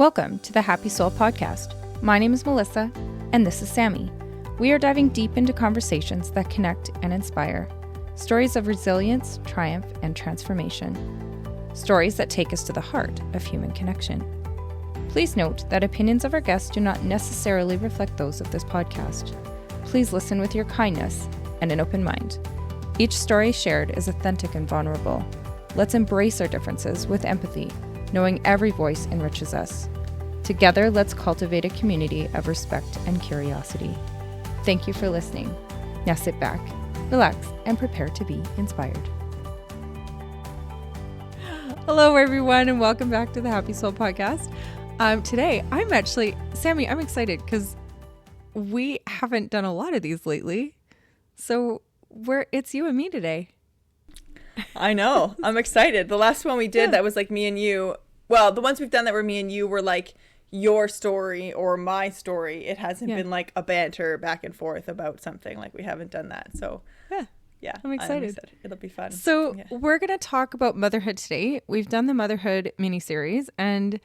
Welcome to the Happy Soul Podcast. My name is Melissa, and this is Sammi. We are diving deep into conversations that connect and inspire. Stories of resilience, triumph, and transformation. Stories that take us to the heart of human connection. Please note that opinions of our guests do not necessarily reflect those of this podcast. Please listen with your kindness and an open mind. Each story shared is authentic and vulnerable. Let's embrace our differences with empathy, knowing every voice enriches us. Together, let's cultivate a community of respect and curiosity. Thank you for listening. Now sit back, relax, and prepare to be inspired. Hello, everyone, and welcome back to the Happy Soul Podcast. Today, Sammi, I'm excited because we haven't done a lot of these lately. So it's you and me today. I know. I'm excited. The last one we did that was like me and you. Well, the ones we've done that were me and you were like your story or my story. It hasn't been like a banter back and forth about something. Like we haven't done that. So yeah, I'm excited. It'll be fun. So we're going to talk about motherhood today. We've done the Motherhood miniseries and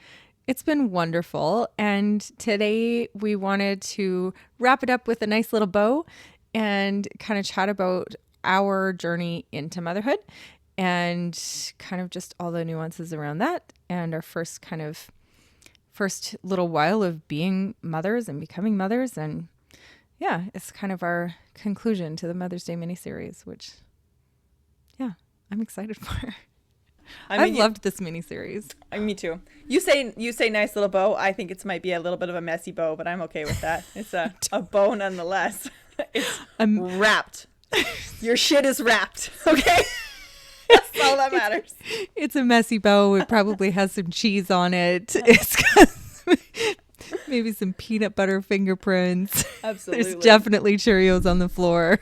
it's been wonderful. And today we wanted to wrap it up with a nice little bow and kind of chat about our journey into motherhood and kind of just all the nuances around that and our first little while of being mothers and becoming mothers. And yeah, it's kind of our conclusion to the Mother's Day miniseries, which I'm excited for. I've loved this miniseries. Me too. You say nice little bow. I think it might be a little bit of a messy bow, but I'm okay with that. It's a bow nonetheless. It's wrapped. Your shit is wrapped, okay? That's all that matters. It's a messy bow. It probably has some cheese on it. It's got maybe some peanut butter fingerprints. Absolutely. There's definitely Cheerios on the floor.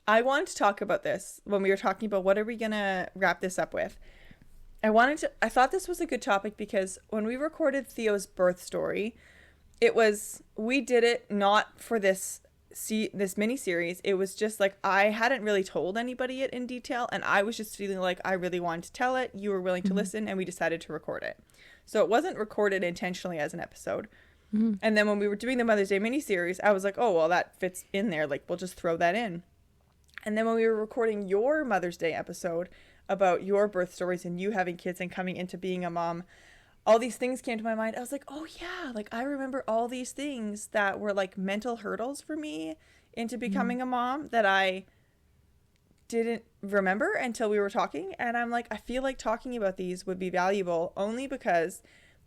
I wanted to talk about this when we were talking about what are we going to wrap this up with. I thought this was a good topic because when we recorded Theo's birth story, we did it not for this mini-series. It was just like I hadn't really told anybody it in detail, and I was just feeling like I really wanted to tell it. You were willing to listen, and we decided to record it. So it wasn't recorded intentionally as an episode. Mm-hmm. And then when we were doing the Mother's Day mini-series, I was like, oh, well, that fits in there. Like, we'll just throw that in. And then when we were recording your Mother's Day episode about your birth stories and you having kids and coming into being a mom, all these things came to my mind. I was like, oh yeah, like I remember all these things that were like mental hurdles for me into becoming a mom that I didn't remember until we were talking. And I'm like, I feel like talking about these would be valuable only because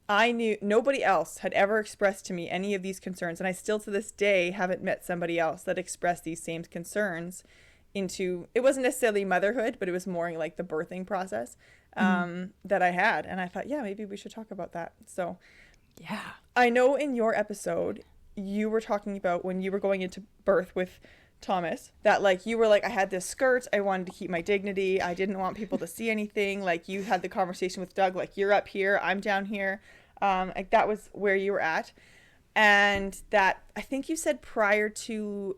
I knew nobody else had ever expressed to me any of these concerns. And I still to this day haven't met somebody else that expressed these same concerns into, it wasn't necessarily motherhood, but it was more like the birthing process that I had. And I thought, yeah, maybe we should talk about that. So yeah, I know in your episode, you were talking about when you were going into birth with Thomas, that like, you were like, I had this skirt. I wanted to keep my dignity. I didn't want people to see anything. Like you had the conversation with Doug, like you're up here, I'm down here. Like that was where you were at. And that I think you said prior to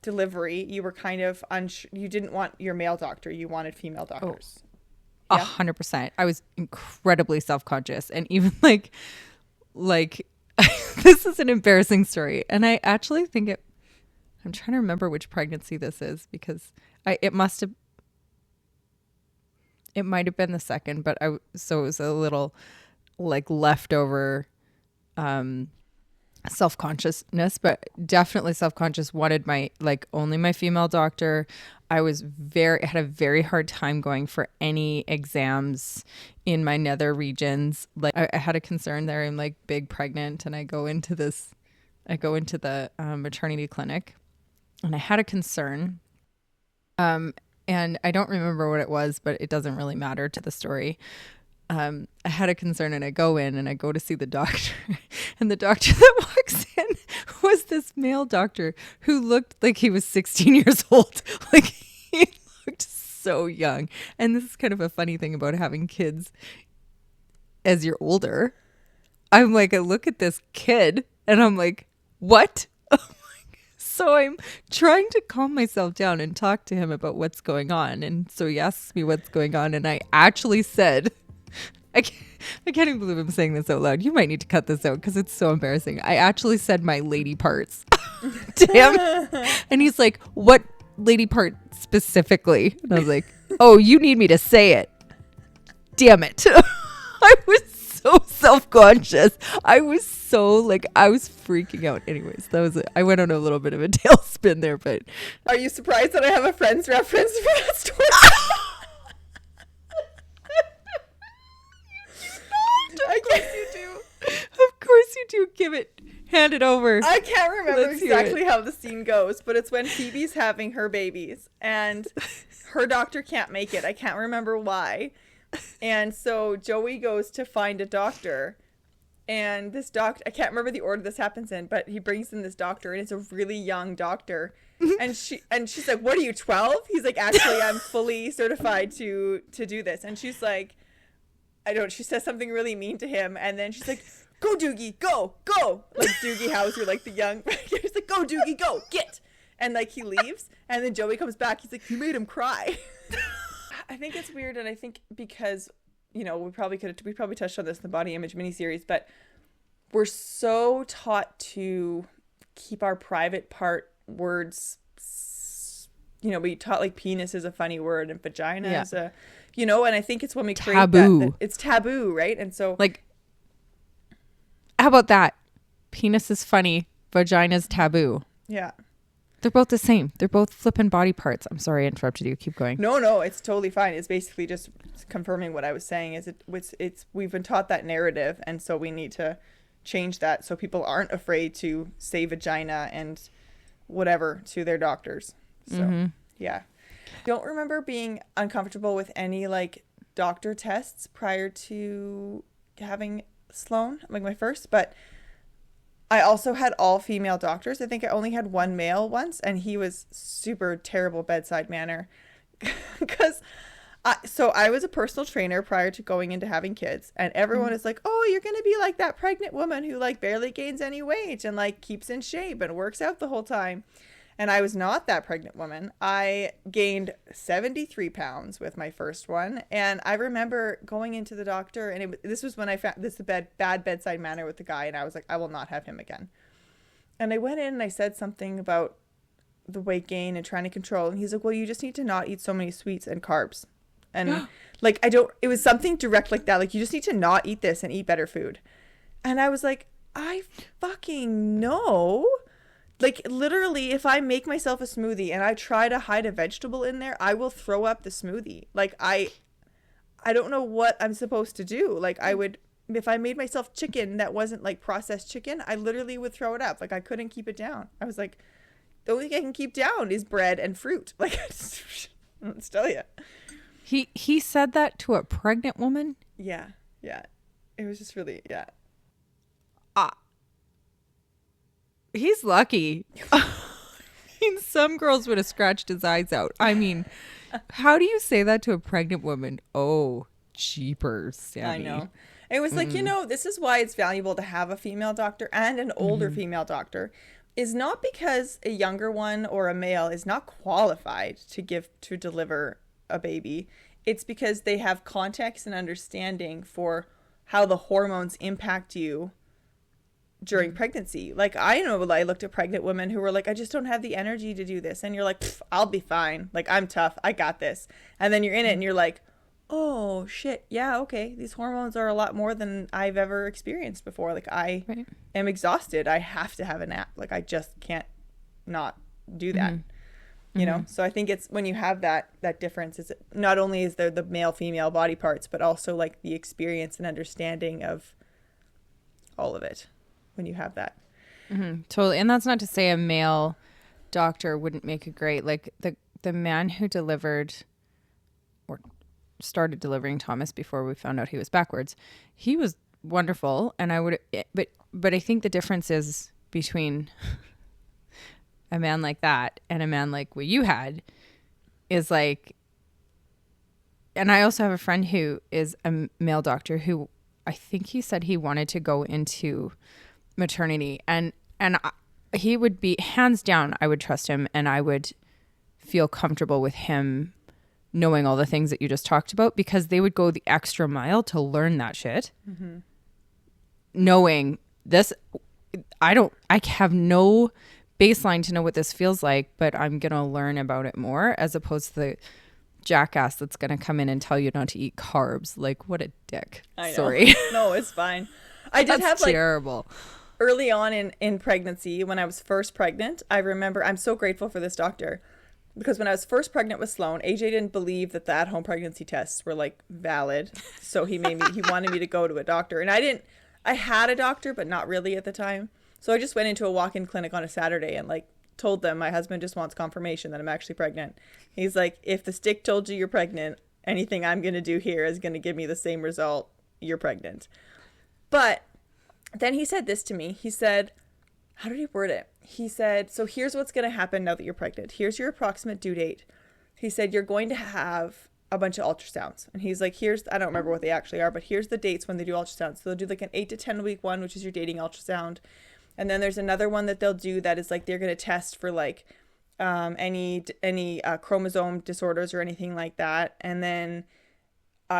delivery, you were kind of you didn't want your male doctor, you wanted female doctors. 100%. I was incredibly self-conscious, and even like this is an embarrassing story, and I actually think I'm trying to remember which pregnancy this is because it might have been the second, but so it was a little like leftover self-consciousness, but definitely self-conscious, wanted only my female doctor. I had a very hard time going for any exams in my nether regions. Like I had a concern there. I'm like big pregnant and I go into the maternity clinic and I had a concern. And I don't remember what it was, but it doesn't really matter to the story. I had a concern and I go in and I go to see the doctor and the doctor that walks in was this male doctor who looked like he was 16 years old. Like he looked so young. And this is kind of a funny thing about having kids as you're older. I'm like, I look at this kid and I'm like, what? So I'm trying to calm myself down and talk to him about what's going on. And so he asks me what's going on. And I actually said, I can't even believe I'm saying this out loud. You might need to cut this out because it's so embarrassing. I actually said my lady parts to him. And he's like, what lady part specifically? And I was like, oh, you need me to say it. Damn it. I was so self-conscious. I was freaking out. Anyways, that was it. I went on a little bit of a tailspin there, but. Are you surprised that I have a Friends reference for that story? Of course you do. Of course you do. Give it. Hand it over. I can't remember exactly how the scene goes, but it's when Phoebe's having her babies and her doctor can't make it. I can't remember why. And so Joey goes to find a doctor, and this doctor, I can't remember the order this happens in, but he brings in this doctor, and it's a really young doctor. And she's like, what are you, 12? He's like, actually, I'm fully certified to do this. And she's like, she says something really mean to him, and then she's like, go Doogie, go. Like Doogie Howser, like the young, he's like, go Doogie, go, get. And like he leaves, and then Joey comes back, he's like, you made him cry. I think it's weird, and I think because, we probably touched on this in the body image miniseries, but we're so taught to keep our private part words, we taught like penis is a funny word and vagina is a, and I think it's when we create that it's taboo, right? And so like, how about that? Penis is funny, vagina's taboo. Yeah. They're both the same. They're both flipping body parts. I'm sorry I interrupted you. Keep going. No, it's totally fine. It's basically just confirming what I was saying. We've been taught that narrative, and so we need to change that so people aren't afraid to say vagina and whatever to their doctors. So yeah, don't remember being uncomfortable with any like doctor tests prior to having Sloan, like my first, but I also had all female doctors. I think I only had one male once, and he was super terrible bedside manner. Because I was a personal trainer prior to going into having kids, and everyone is like, oh, you're going to be like that pregnant woman who like barely gains any weight and like keeps in shape and works out the whole time. And I was not that pregnant woman. I gained 73 pounds with my first one. And I remember going into the doctor, and this was when I found this bad bedside manner with the guy. And I was like, I will not have him again. And I went in and I said something about the weight gain and trying to control. And he's like, well, you just need to not eat so many sweets and carbs. And like, it was something direct like that. Like, you just need to not eat this and eat better food. And I was like, I fucking know. Like, literally, if I make myself a smoothie and I try to hide a vegetable in there, I will throw up the smoothie. Like, I don't know what I'm supposed to do. Like, I would, if I made myself chicken that wasn't, like, processed chicken, I literally would throw it up. Like, I couldn't keep it down. I was like, the only thing I can keep down is bread and fruit. Like, let's tell you. He said that to a pregnant woman? Yeah. It was just really, yeah. He's lucky. I mean, some girls would have scratched his eyes out. I mean, how do you say that to a pregnant woman? Oh, jeepers, Sammi. I know. It was like, this is why it's valuable to have a female doctor and an older female doctor, is not because a younger one or a male is not qualified to deliver a baby. It's because they have context and understanding for how the hormones impact you during pregnancy. Like, I looked at pregnant women who were like, I just don't have the energy to do this. And you're like, I'll be fine. Like, I'm tough. I got this. And then you're in it and you're like, oh shit. Yeah. Okay. These hormones are a lot more than I've ever experienced before. Like, I am exhausted. I have to have a nap. Like, I just can't not do that. You know? So I think it's when you have that difference, is not only is there the male female body parts, but also like the experience and understanding of all of it. When you have that. Totally. And that's not to say a male doctor wouldn't make a great, like the man who delivered or started delivering Thomas before we found out he was backwards, he was wonderful. And I would, but I think the difference is between a man like that and a man like what you had is like, and I also have a friend who is a male doctor who I think he said he wanted to go into maternity, and he would be, hands down, I would trust him and I would feel comfortable with him knowing all the things that you just talked about, because they would go the extra mile to learn that shit. Knowing this, I have no baseline to know what this feels like, but I'm going to learn about it more, as opposed to the jackass that's going to come in and tell you not to eat carbs. Like, what a dick. I know. Sorry. No, it's fine. I did have terrible. Early on in pregnancy, when I was first pregnant, I remember, I'm so grateful for this doctor, because when I was first pregnant with Sloan, AJ didn't believe that the at-home pregnancy tests were like valid. So he wanted me to go to a doctor. And I had a doctor, but not really at the time. So I just went into a walk-in clinic on a Saturday and like told them my husband just wants confirmation that I'm actually pregnant. He's like, if the stick told you you're pregnant, anything I'm going to do here is going to give me the same result. You're pregnant. But then he said this to me. He said, how did he word it? He said, so here's what's going to happen now that you're pregnant. Here's your approximate due date. He said, you're going to have a bunch of ultrasounds. And he's like, I don't remember what they actually are, but here's the dates when they do ultrasounds. So they'll do like an 8 to 10 week one, which is your dating ultrasound. And then there's another one that they'll do that is like, they're going to test for like any chromosome disorders or anything like that. And then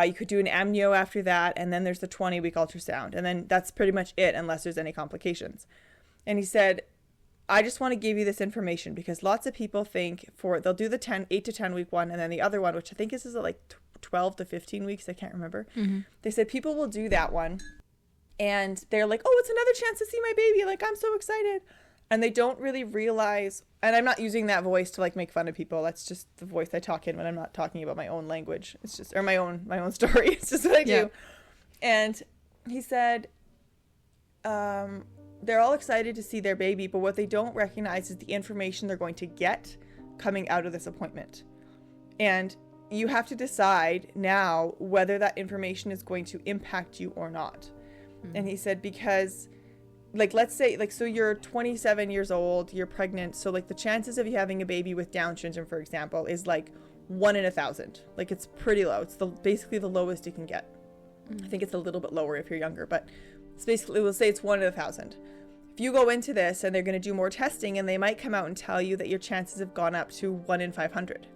you could do an amnio after that. And then there's the 20-week ultrasound. And then that's pretty much it, unless there's any complications. And he said, I just want to give you this information because lots of people think they'll do the 8 to 10 week one. And then the other one, which I think is like 12 to 15 weeks. I can't remember. They said people will do that one. And they're like, oh, it's another chance to see my baby. Like, I'm so excited. And they don't really realize, and I'm not using that voice to like make fun of people. That's just the voice I talk in when I'm not talking about my own language. It's just, or my own story. It's just what I do. And he said, they're all excited to see their baby, but what they don't recognize is the information they're going to get coming out of this appointment. And you have to decide now whether that information is going to impact you or not. And he said, because like, let's say like, so you're 27 years old, you're pregnant. So like the chances of you having a baby with Down syndrome, for example, is like 1 in 1,000. Like it's pretty low. It's basically the lowest you can get. I think it's a little bit lower if you're younger, but it's basically, we'll say it's 1 in 1,000. If you go into this and they're going to do more testing and they might come out and tell you that your chances have gone up to 1 in 500.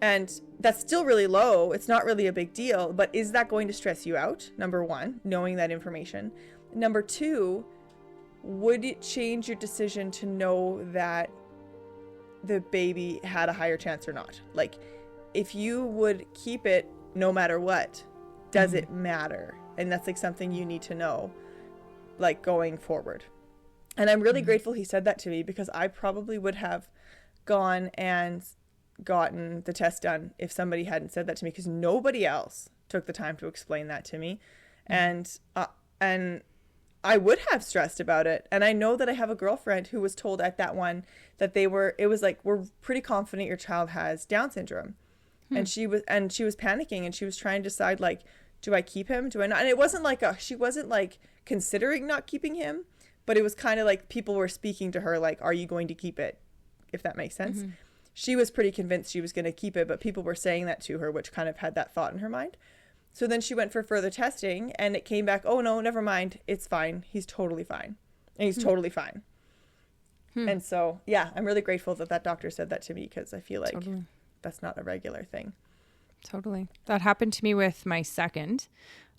And that's still really low. It's not really a big deal, but is that going to stress you out? Number one, knowing that information. Number two, would it change your decision to know that the baby had a higher chance or not? Like, if you would keep it no matter what, does it matter? And that's like something you need to know, like going forward. And I'm really grateful he said that to me, because I probably would have gone and gotten the test done if somebody hadn't said that to me, because nobody else took the time to explain that to me. And I would have stressed about it. And I know that I have a girlfriend who was told at that one that it was like, we're pretty confident your child has Down syndrome. And she was panicking, and she was trying to decide, like, do I keep him? Do I not? And it wasn't like she wasn't like considering not keeping him, but it was kind of like people were speaking to her, like, are you going to keep it? If that makes sense. She was pretty convinced she was going to keep it, but people were saying that to her, which kind of had that thought in her mind. So then she went for further testing, and it came back, oh no, never mind. It's fine. He's totally fine. And he's totally fine. And so, yeah, I'm really grateful that doctor said that to me, because I feel like that's not a regular thing. Totally. That happened to me with my second.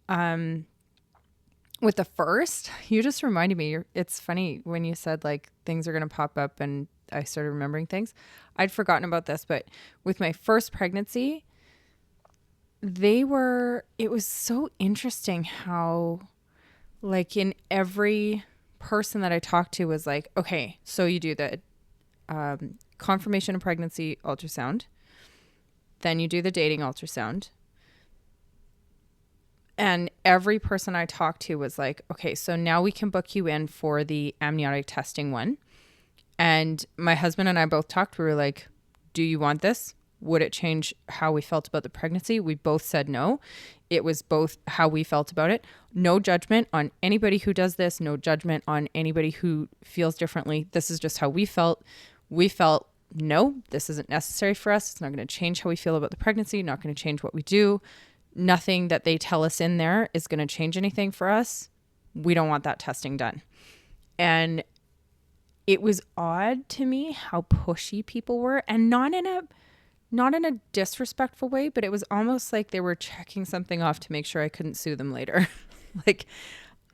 With the first, you just reminded me, it's funny when you said like things are going to pop up and I started remembering things. I'd forgotten about this, but with my first pregnancy, it was so interesting how like in every person that I talked to was like, okay, so you do the confirmation of pregnancy ultrasound, then you do the dating ultrasound. And every person I talked to was like, okay, so now we can book you in for the amniotic testing one. And my husband and I both talked. We were like, do you want this? Would it change how we felt about the pregnancy? We both said no. It was both how we felt about it. No judgment on anybody who does this. No judgment on anybody who feels differently. This is just how we felt. We felt, no, this isn't necessary for us. It's not going to change how we feel about the pregnancy. Not going to change what we do. Nothing that they tell us in there is going to change anything for us. We don't want that testing done. And it was odd to me how pushy people were, and not in a not in a disrespectful way, but it was almost like they were checking something off to make sure I couldn't sue them later. Like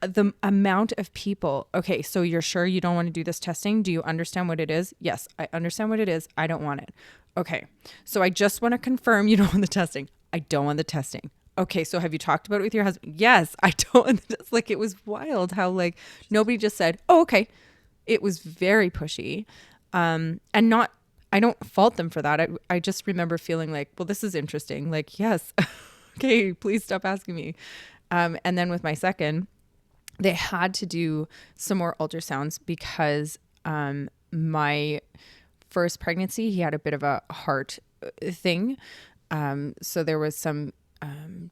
the amount of people. Okay, so you're sure you don't want to do this testing? Do you understand what it is? Yes, I understand what it is. I don't want it. Okay, so I just want to confirm you don't want the testing. I don't want the testing. Okay, so have you talked about it with your husband? Yes, I don't want the test. Like, it was wild how like nobody just said, oh, okay. It was very pushy. And not, I don't fault them for that. I just remember feeling like, well, this is interesting. Like, yes, okay, please stop asking me. And then with my second, they had to do some more ultrasounds because my first pregnancy, he had a bit of a heart thing. So there was some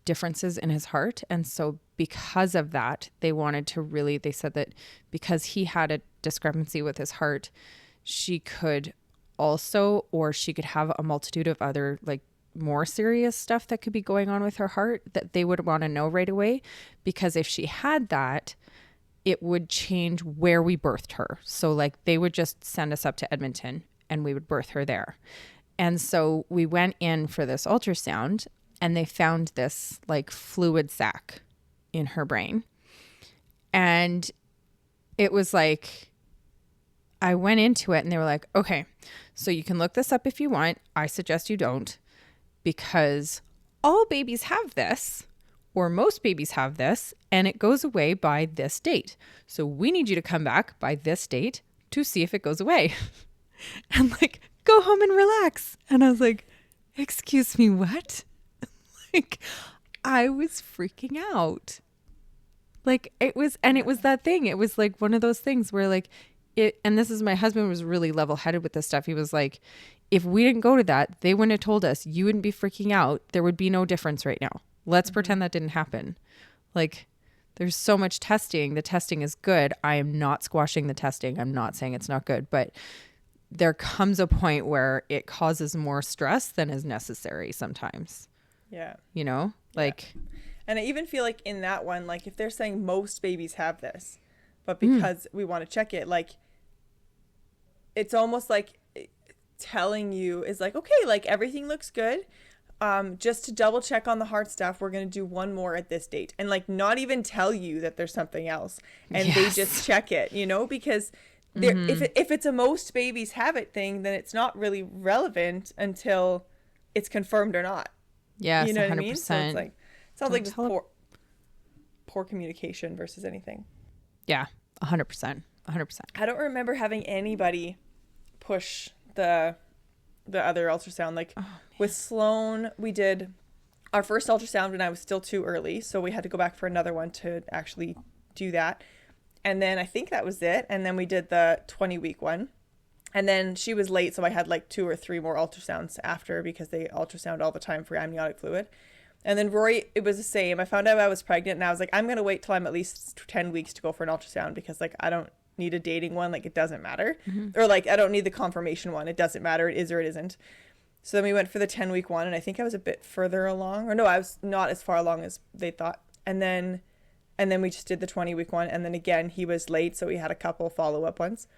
differences in his heart. And so because of that, they wanted to really, they said that because he had a discrepancy with his heart, she could also, or she could have a multitude of other like more serious stuff that could be going on with her heart that they would want to know right away. Because if she had that, it would change where we birthed her. So like they would just send us up to Edmonton and we would birth her there. And so we went in for this ultrasound and they found this like fluid sac in her brain. And it was like, I went into it and they were like, okay, so you can look this up if you want. I suggest you don't, because all babies have this, or most babies have this, and it goes away by this date. So we need you to come back by this date to see if it goes away. And like, go home and relax. And I was like, excuse me, what? Like, I was freaking out. Like it was that thing. It was like one of those things where like it, and this is, my husband was really level headed with this stuff. He was like, if we didn't go to that, they wouldn't have told us. You wouldn't be freaking out. There would be no difference right now. Let's pretend that didn't happen. Like there's so much testing. The testing is good. I am not squashing the testing. I'm not saying it's not good, but there comes a point where it causes more stress than is necessary sometimes. Yeah. You know, like, yeah. And I even feel like in that one, like if they're saying most babies have this, but because we want to check it, like it's almost like telling you is like, okay, like everything looks good. Just to double check on the heart stuff, we're going to do one more at this date, and like not even tell you that there's something else, and they just check it, you know, because if it's a most babies have it thing, then it's not really relevant until it's confirmed or not. Yes, you know 100%. what I mean? So it's like, sounds like just poor communication versus anything. Yeah, 100%. 100%. I don't remember having anybody push the other ultrasound. Like with Sloan, we did our first ultrasound when I was still too early, so we had to go back for another one to actually do that. And then I think that was it. And then we did the 20-week one. And then she was late, so I had like 2 or 3 more ultrasounds after, because they ultrasound all the time for amniotic fluid. And then Rory, it was the same. I found out I was pregnant, and I was like, I'm going to wait till I'm at least 10 weeks to go for an ultrasound, because like I don't need a dating one. Like it doesn't matter. Or like I don't need the confirmation one. It doesn't matter. It is or it isn't. So then we went for the 10-week one, and I think I was a bit further along. Or no, I was not as far along as they thought. And then we just did the 20-week one. And then again, he was late, so we had a couple follow-up ones.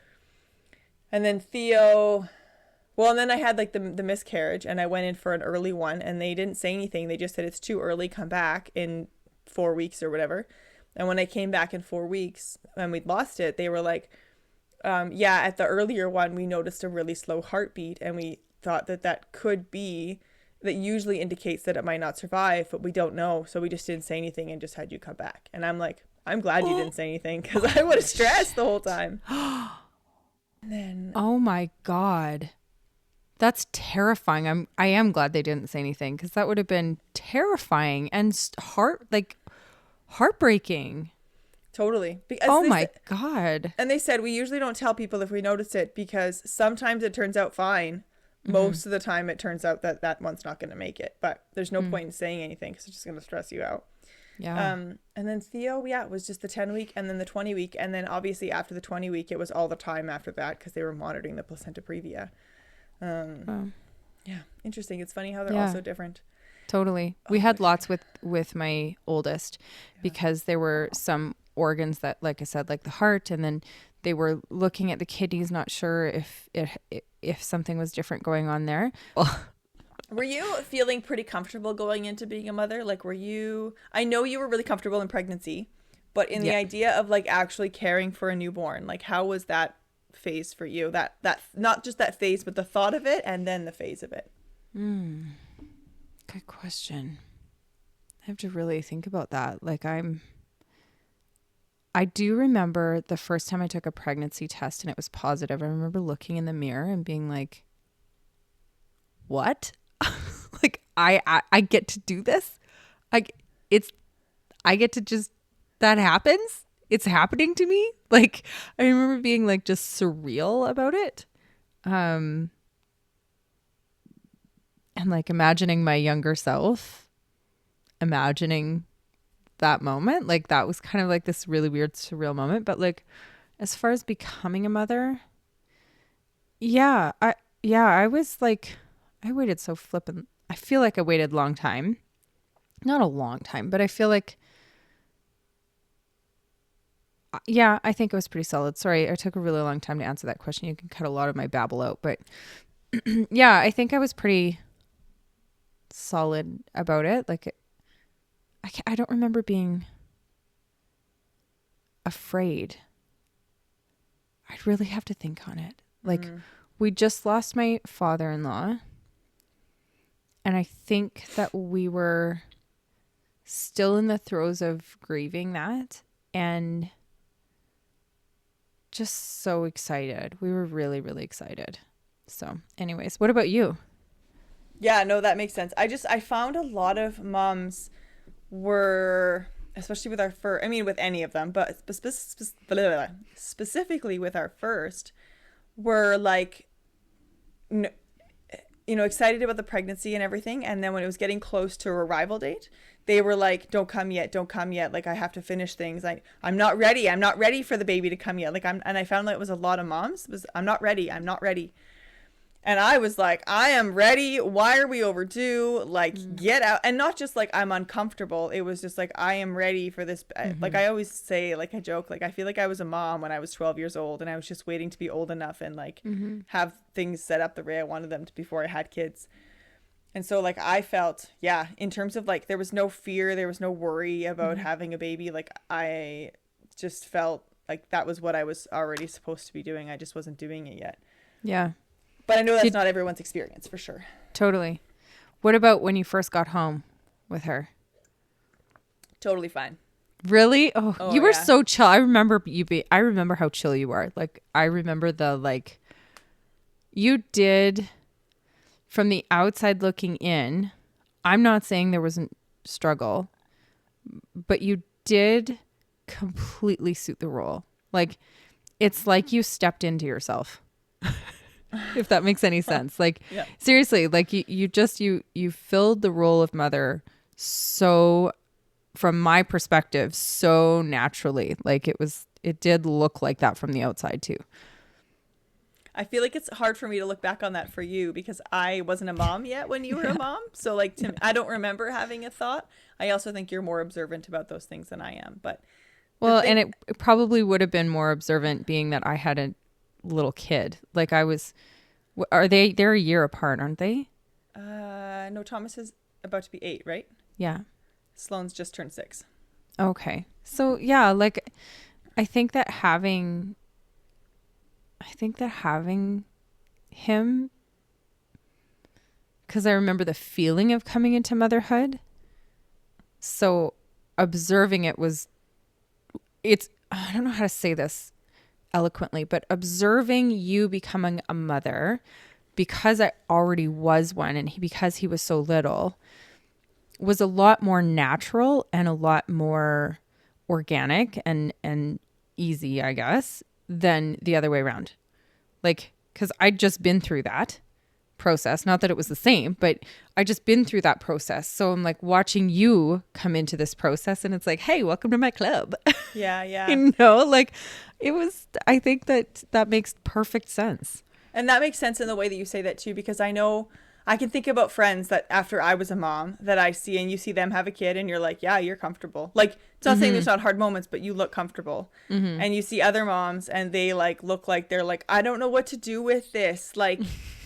And then Theo, well, and then I had like the miscarriage, and I went in for an early one, and they didn't say anything. They just said, it's too early, come back in 4 weeks or whatever. And when I came back in 4 weeks and we'd lost it, they were like, yeah, at the earlier one, we noticed a really slow heartbeat, and we thought that could be, that usually indicates that it might not survive, but we don't know. So we just didn't say anything and just had you come back. And I'm like, I'm glad you didn't say anything, because I would have stressed the whole time. Then, oh my God, that's terrifying. I am glad they didn't say anything, because that would have been terrifying and heartbreaking. Totally. Because oh my God. And they said, we usually don't tell people if we notice it, because sometimes it turns out fine. Most of the time it turns out that one's not going to make it, but there's no point in saying anything, because it's just going to stress you out. Yeah. And then Theo, it was just the 10-week and then the 20-week. And then obviously after the 20-week, it was all the time after that, because they were monitoring the placenta previa. Yeah. Interesting. It's funny how they're all so different. Totally. We had lots with my oldest, because there were some organs that, like I said, like the heart, and then they were looking at the kidneys, not sure if something was different going on there. Well, Were you feeling pretty comfortable going into being a mother? Like, I know you were really comfortable in pregnancy, but in the idea of like actually caring for a newborn, like how was that phase for you? That not just that phase, but the thought of it and then the phase of it. Good question. I have to really think about that. Like I do remember the first time I took a pregnancy test and it was positive. I remember looking in the mirror and being like, what? Like I get to do this? I get to just, that happens? It's happening to me? Like I remember being like just surreal about it. And like imagining my younger self, imagining that moment, like that was kind of like this really weird surreal moment. But like as far as becoming a mother, I was like, I waited so flippin', I feel like I waited a long time. Not a long time, but I feel like, I think it was pretty solid. Sorry, I took a really long time to answer that question. You can cut a lot of my babble out, but yeah, I think I was pretty solid about it. Like I don't remember being afraid. I'd really have to think on it. Like we just lost my father-in-law, and I think that we were still in the throes of grieving that and just so excited. We were really, really excited. So anyways, what about you? Yeah, no, that makes sense. I found a lot of moms were, especially with our first, I mean, with any of them, but specifically with our first, were like, excited about the pregnancy and everything. And then when it was getting close to a arrival date, they were like, don't come yet. Like, I have to finish things. I'm not ready. I'm not ready for the baby to come yet. Like, and I found that it was a lot of moms was, I'm not ready. And I was like, I am ready. Why are we overdue? Like, get out. And not just like I'm uncomfortable. It was just like, I am ready for this. Like I always say, like I joke, like I feel like I was a mom when I was 12 years old and I was just waiting to be old enough and like have things set up the way I wanted them to before I had kids. And so like I felt, in terms of like there was no fear, there was no worry about having a baby. Like I just felt like that was what I was already supposed to be doing. I just wasn't doing it yet. Yeah. But I know that's not everyone's experience for sure. Totally. What about when you first got home with her? Totally fine. Really? Oh you were so chill. I remember I remember how chill you are. Like I remember you did, from the outside looking in, I'm not saying there wasn't struggle, but you did completely suit the role. Like it's like you stepped into yourself. If that makes any sense. Like seriously, like you filled the role of mother so, from my perspective, so naturally. Like it did look like that from the outside too. I feel like it's hard for me to look back on that for you because I wasn't a mom yet when you were a mom. So like I don't remember having a thought. I also think you're more observant about those things than I am. But and it probably would have been more observant being that I had a little kid. Like I was, they're a year apart, aren't they? No, Thomas is about to be 8, right? Yeah. Sloane's just turned 6. Okay. So yeah, like I think that having him, because I remember the feeling of coming into motherhood. So observing it I don't know how to say this eloquently, but observing you becoming a mother, because I already was one and because he was so little, was a lot more natural and a lot more organic and easy, I guess, than the other way around. Like, because I'd just been through that process. Not that it was the same, but I just been through that process. So I'm like watching you come into this process and it's like, hey, welcome to my club. Yeah. Like I think that makes perfect sense. And that makes sense in the way that you say that too, because I know I can think about friends that after I was a mom that I see, and you see them have a kid and you're like, yeah, you're comfortable. Like, it's not saying there's not hard moments, but you look comfortable. And you see other moms and they like look like they're like, I don't know what to do with this. Like,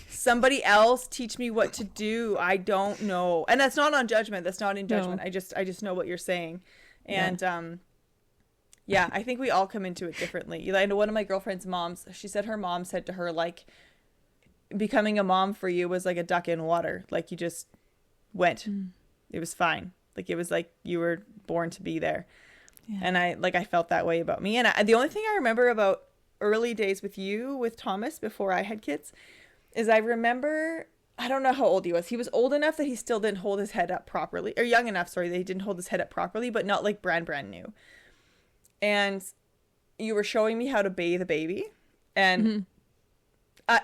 somebody else teach me what to do. I don't know. And that's not on judgment. That's not in judgment. No. I just know what you're saying. And yeah, I think we all come into it differently. I know one of my girlfriend's moms, she said her mom said to her, like, becoming a mom for you was like a duck in water. Like, you just went. It was fine. Like, it was like you were born to be there. Yeah. And I felt that way about me. And the only thing I remember about early days with you, with Thomas, before I had kids, is I remember, I don't know how old he was. He was old enough that he still didn't hold his head up properly, or young enough, sorry, that he didn't hold his head up properly, but not like brand new. And you were showing me how to bathe a baby. And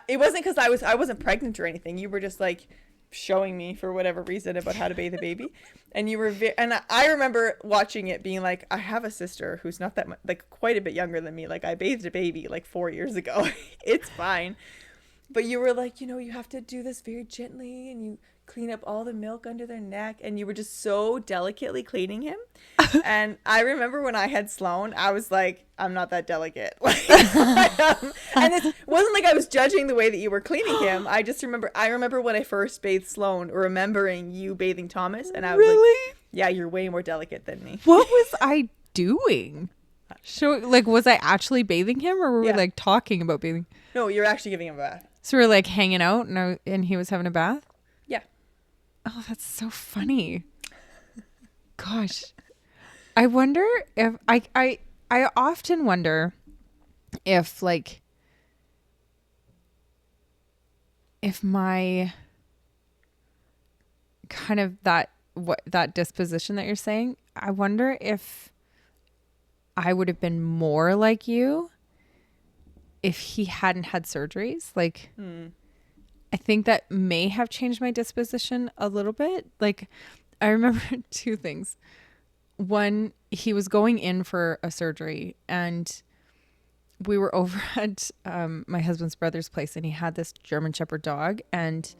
it wasn't because I wasn't pregnant or anything. You were just like showing me for whatever reason about how to bathe a baby. And you were and I remember watching it being like, I have a sister who's not that much, like quite a bit younger than me. Like, I bathed a baby like 4 years ago. It's fine. But you were like, you have to do this very gently, and you clean up all the milk under their neck, and you were just so delicately cleaning him. And I remember when I had Sloan, I was like, I'm not that delicate. And it wasn't like I was judging the way that you were cleaning him. I remember when I first bathed Sloan, remembering you bathing Thomas, and I was like, yeah, you're way more delicate than me. What was I doing? Like, was I actually bathing him, or were we like talking about bathing? No, you're actually giving him a bath. So we were like hanging out, and he was having a bath? Yeah. Oh, that's so funny. Gosh. I wonder if I often wonder if like if my kind of that disposition that you're saying, I wonder if I would have been more like you if he hadn't had surgeries. Like, I think that may have changed my disposition a little bit. Like, I remember two things. One, he was going in for a surgery, and we were over at my husband's brother's place, and he had this German Shepherd dog, and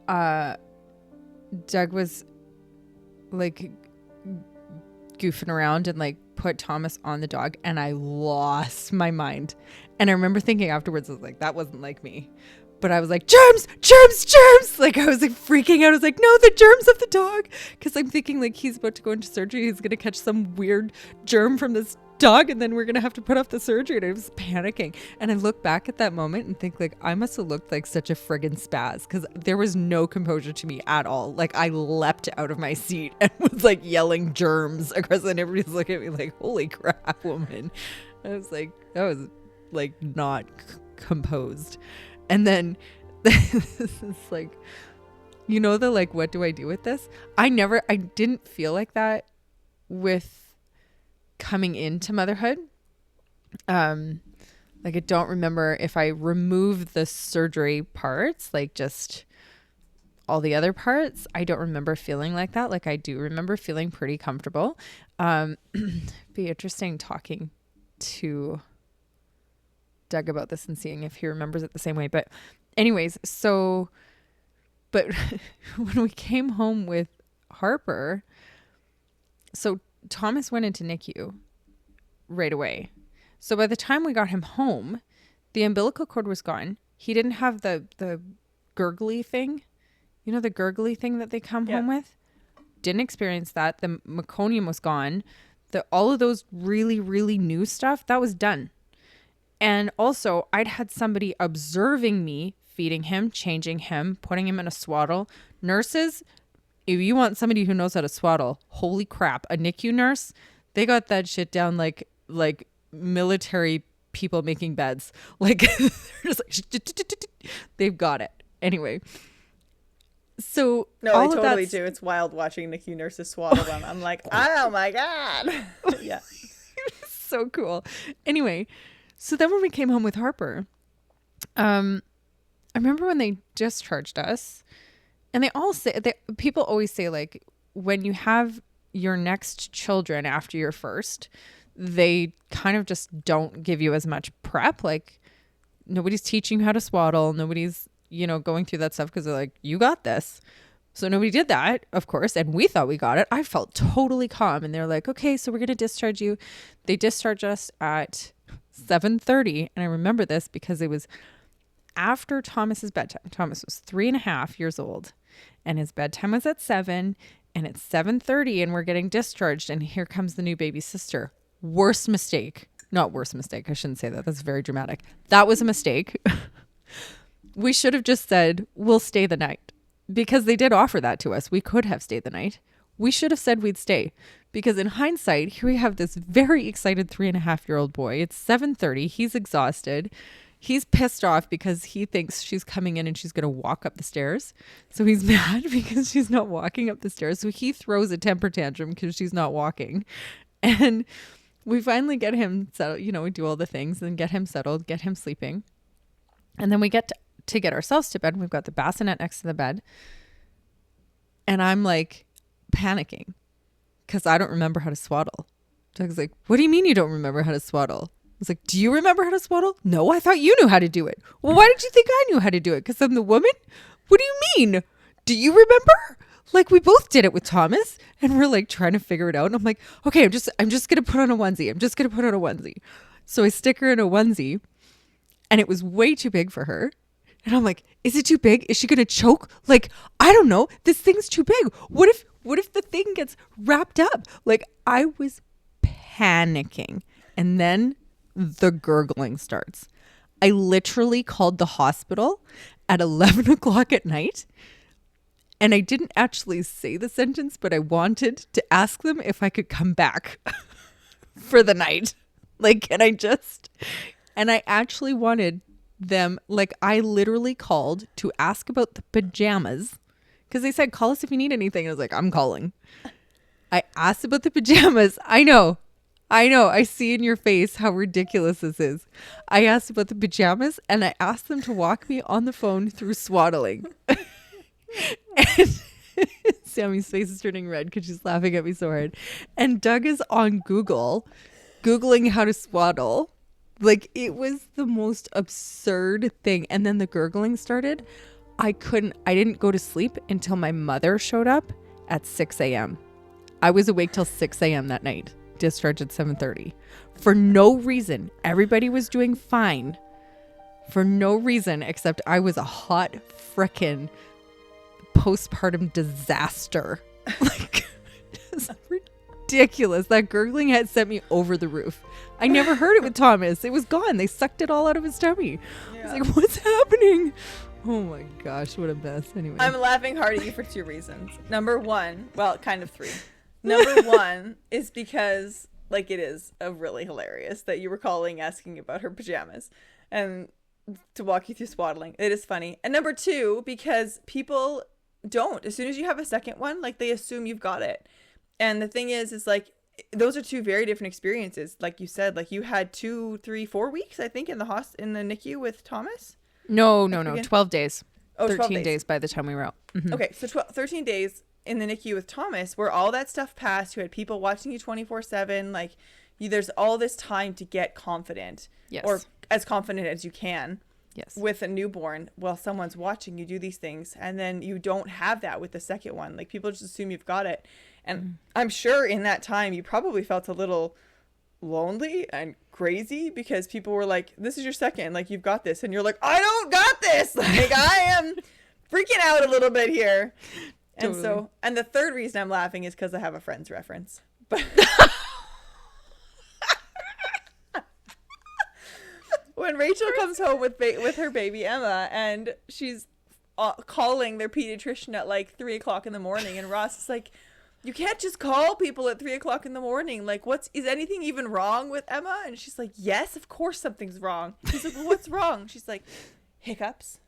Doug was like goofing around and like put Thomas on the dog, and I lost my mind. And I remember thinking afterwards, I was like, that wasn't like me. But I was like, germs. Like, I was like freaking out. I was like, no, the germs of the dog. Because I'm thinking like he's about to go into surgery. He's going to catch some weird germ from this dog, and then we're going to have to put off the surgery. And I was panicking. And I look back at that moment and think like, I must have looked like such a friggin' spaz, because there was no composure to me at all. Like, I leapt out of my seat and was like yelling germs across, and everybody's looking at me like, holy crap, woman. I was like, that was like not composed. And then this is like, the like, what do I do with this? I didn't feel like that with coming into motherhood. Like, I don't remember if I removed the surgery parts, like just all the other parts. I don't remember feeling like that. Like, I do remember feeling pretty comfortable. Be interesting talking to Doug about this and seeing if he remembers it the same way. But anyways, but when we came home with Harper, so Thomas went into NICU right away. So by the time we got him home, the umbilical cord was gone. He didn't have the gurgly thing, the gurgly thing that they come home with. Didn't experience that. The meconium was gone. All of those really, really new stuff, that was done. And also, I'd had somebody observing me, feeding him, changing him, putting him in a swaddle. Nurses, if you want somebody who knows how to swaddle, holy crap, a NICU nurse, they got that shit down like military people making beds. Like, they're just like, they've got it. Anyway. So no, they totally do. It's wild watching NICU nurses swaddle them. I'm like, oh my God. Yeah. So cool. Anyway. So then when we came home with Harper, I remember when they discharged us, and people always say, like, when you have your next children after your first, they kind of just don't give you as much prep. Like, nobody's teaching you how to swaddle. Nobody's, going through that stuff, because they're like, you got this. So nobody did that, of course. And we thought we got it. I felt totally calm. And they're like, okay, so we're going to discharge you. They discharged us at 7:30, and I remember this because it was after Thomas's bedtime. Thomas was 3.5 years old and his bedtime was at 7 and it's 7:30 and we're getting discharged and here comes the new baby sister. Worst mistake. Not worst mistake. I shouldn't say that. That's very dramatic. That was a mistake. We should have just said, we'll stay the night because they did offer that to us. We could have stayed the night. We should have said we'd stay because in hindsight, here we have this very excited 3.5-year-old boy. It's 7:30. He's exhausted. He's pissed off because he thinks she's coming in and she's going to walk up the stairs. So he's mad because she's not walking up the stairs. So he throws a temper tantrum because she's not walking. And we finally get him settled. You know, we do all the things and get him settled, get him sleeping. And then we get to get ourselves to bed. We've got the bassinet next to the bed. And I'm like panicking because I don't remember how to swaddle. Doug's like, what do you mean you don't remember how to swaddle? I was like, do you remember how to swaddle? No, I thought you knew how to do it. Well, why did you think I knew how to do it? Because I'm the woman? What do you mean? Do you remember? Like, we both did it with Thomas and we're like trying to figure it out. And I'm like, okay, I'm just going to put on a onesie. So I stick her in a onesie and it was way too big for her. And I'm like, is it too big? Is she going to choke? Like, I don't know. This thing's too big. What if the thing gets wrapped up? Like, I was panicking. And then the gurgling starts. I literally called the hospital at 11 o'clock at night. And I didn't actually say the sentence, but I wanted to ask them if I could come back for the night. Like, and I actually wanted them, like, I literally called to ask about the pajamas because they said, call us if you need anything. And I was like, I'm calling. I asked about the pajamas. I know. I see in your face how ridiculous this is. I asked about the pajamas and I asked them to walk me on the phone through swaddling. And Sammy's face is turning red because she's laughing at me so hard. And Doug is on Googling how to swaddle. Like, it was the most absurd thing. And then the gurgling started. I didn't go to sleep until my mother showed up at 6 a.m. I was awake till 6 a.m. that night. Discharged at 7:30 for no reason. Everybody was doing fine for no reason except I was a hot frickin' postpartum disaster. Like, it's ridiculous. That gurgling had sent me over the roof. I never heard it with Thomas. It was gone. They sucked it all out of his tummy. Yeah. I was like, what's happening? Oh my gosh, what a mess. Anyway, I'm laughing hard at you for 2 reasons. Number one, well, kind of 3. Number one is because, like, it is really hilarious that you were calling asking about her pajamas and to walk you through swaddling. It is funny. And number 2, because people don't. As soon as you have a second one, like, they assume you've got it. And the thing is like, those are 2 very different experiences. Like you said, like, you had 2, 3, 4 weeks, I think, in the NICU with Thomas. No. 12 days. Oh, 13 days by the time we were out. Mm-hmm. Okay, so 13 days in the NICU with Thomas, where all that stuff passed. You had people watching you 24/7. Like, there's all this time to get confident, yes, or as confident as you can, yes, with a newborn while someone's watching you do these things, and then you don't have that with the second one. Like, people just assume you've got it, and I'm sure in that time you probably felt a little lonely and crazy because people were like, "This is your second, like, you've got this," and you're like, "I don't got this." Like, I am freaking out a little bit here. And totally. So, and the third reason I'm laughing is because I have a Friends reference. But when Rachel comes home with her baby Emma, and she's calling their pediatrician at like 3 o'clock in the morning, and Ross is like, "You can't just call people at 3 o'clock in the morning. Like, is anything even wrong with Emma?" And she's like, "Yes, of course something's wrong." He's like, "Well, what's wrong?" She's like, "Hiccups."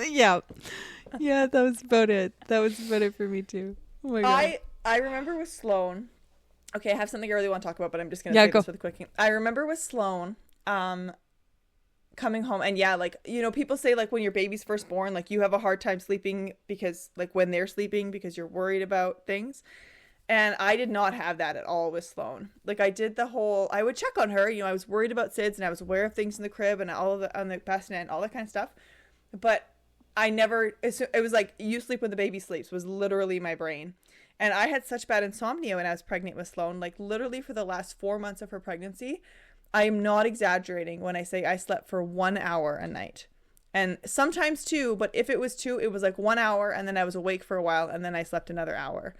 Yeah, that was about it. That was about it for me too. Oh my god. I remember with Sloan. Okay, I have something I really want to talk about, but I'm just gonna say this with a quick. I remember with Sloan, coming home, and yeah, like, you know, people say, like, when your baby's first born, like, you have a hard time sleeping because, like, when they're sleeping because you're worried about things. And I did not have that at all with Sloan. Like, I would check on her. You know, I was worried about SIDS and I was aware of things in the crib and all of on the bassinet and all that kind of stuff. But I never, it was like, you sleep when the baby sleeps was literally my brain. And I had such bad insomnia when I was pregnant with Sloan. Like, literally for the last 4 months of her pregnancy, I am not exaggerating when I say I slept for 1 hour a night. And sometimes 2, but if it was 2, it was like 1 hour and then I was awake for a while and then I slept another hour.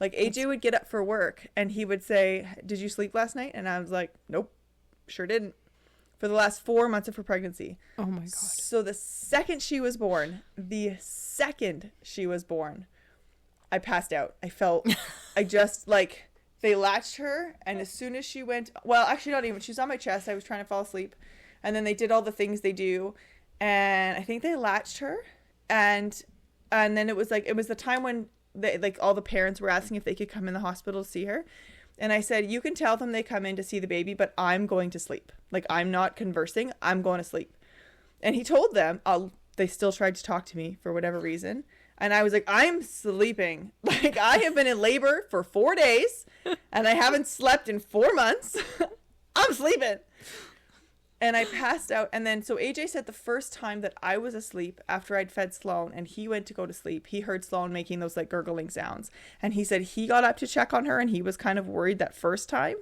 Like AJ would get up for work and he would say, "Did you sleep last night?" And I was like, "Nope, sure didn't." For the last 4 months of her pregnancy. Oh my God. So the second she was born, I passed out. I just like, they latched her and as soon as she went, well, actually not even, she was on my chest. I was trying to fall asleep and then they did all the things they do. And I think they latched her and then it was the time when all the parents were asking if they could come in the hospital to see her. And I said, "You can tell them they come in to see the baby, but I'm going to sleep. Like, I'm not conversing. I'm going to sleep." And he told them, they still tried to talk to me for whatever reason. And I was like, "I'm sleeping. Like, I have been in labor for 4 days and I haven't slept in 4 months. I'm sleeping." And I passed out. And then, so AJ said the first time that I was asleep after I'd fed Sloan and he went to go to sleep, he heard Sloan making those like gurgling sounds. And he said he got up to check on her and he was kind of worried that first time.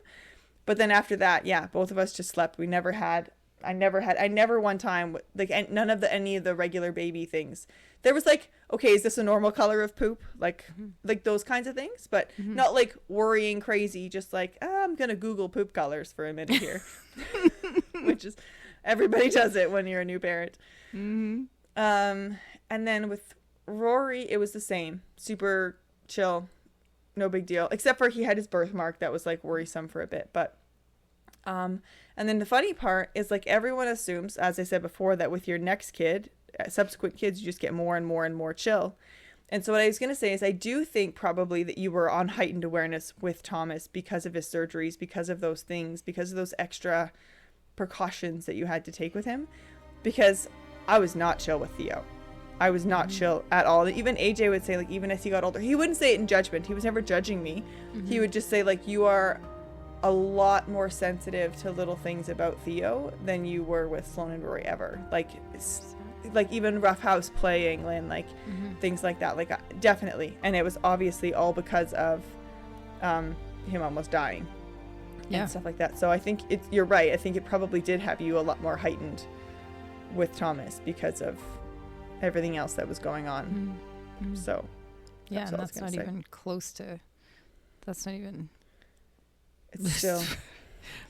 But then after that, yeah, both of us just slept. I never one time, like none of any of the regular baby things. There was like, okay, is this a normal color of poop? Like those kinds of things, but not like worrying crazy, just like, I'm going to Google poop colors for a minute here. Which is, everybody does it when you're a new parent. And then with Rory, it was the same. Super chill. No big deal. Except for he had his birthmark that was like worrisome for a bit. But, and then the funny part is like everyone assumes, as I said before, that with your next kid, subsequent kids, you just get more and more and more chill. And so what I was going to say is I do think probably that you were on heightened awareness with Thomas because of his surgeries, because of those things, because of those extra precautions that you had to take with him, because I was not chill with Theo. I was not chill at all. Even AJ would say, like, even as he got older, he wouldn't say it in judgment. He was never judging me. He would just say, like, you are a lot more sensitive to little things about Theo than you were with Sloan and Rory ever. Like even rough house playing and like things like that. Like definitely. And it was obviously all because of him almost dying. And stuff like that. So I think you're right. I think it probably did have you a lot more heightened with Thomas because of everything else that was going on. So yeah, and that's not even close to, that's not even, it's still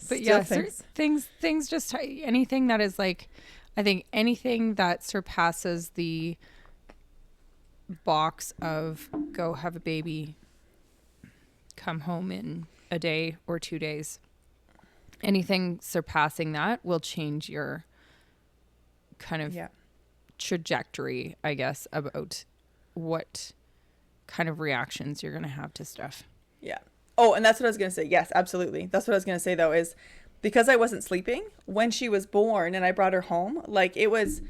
but yeah, things just, anything that is like, I think anything that surpasses the box of go have a baby, come home in a day or 2 days, anything surpassing that will change your kind of trajectory, I guess, about what kind of reactions you're going to have to stuff. Yeah. Oh, and that's what I was going to say. Yes, absolutely. That's what I was going to say, though, is because I wasn't sleeping when she was born and I brought her home, like it was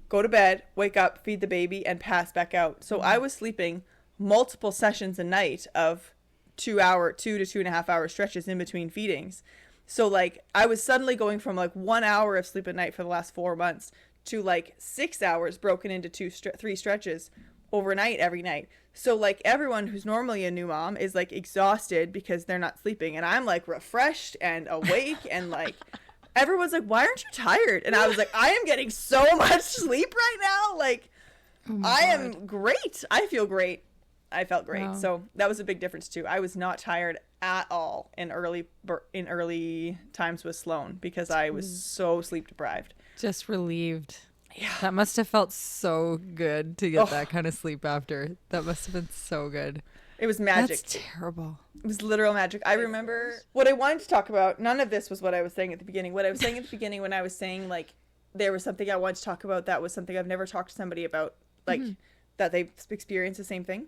go to bed, wake up, feed the baby, and pass back out. So I was sleeping multiple sessions a night of 2 to 2.5 hour stretches in between feedings. So like I was suddenly going from like 1 hour of sleep at night for the last 4 months to like 6 hours broken into 3 stretches overnight every night. So like everyone who's normally a new mom is like exhausted because they're not sleeping, and I'm like refreshed and awake and like everyone's like, "Why aren't you tired?" And I was like, "I am getting so much sleep right now. Like I am great. I feel great." I felt great. Wow. So that was a big difference too. I was not tired at all in early times with Sloan because I was so sleep deprived. Just relieved. Yeah. That must have felt so good to get that kind of sleep after. That must have been so good. It was magic. That's terrible. It was literal magic. I remember what I wanted to talk about. None of this was what I was saying at the beginning. What I was saying at the beginning when I was saying like there was something I wanted to talk about that was something I've never talked to somebody about, like that they've experienced the same thing,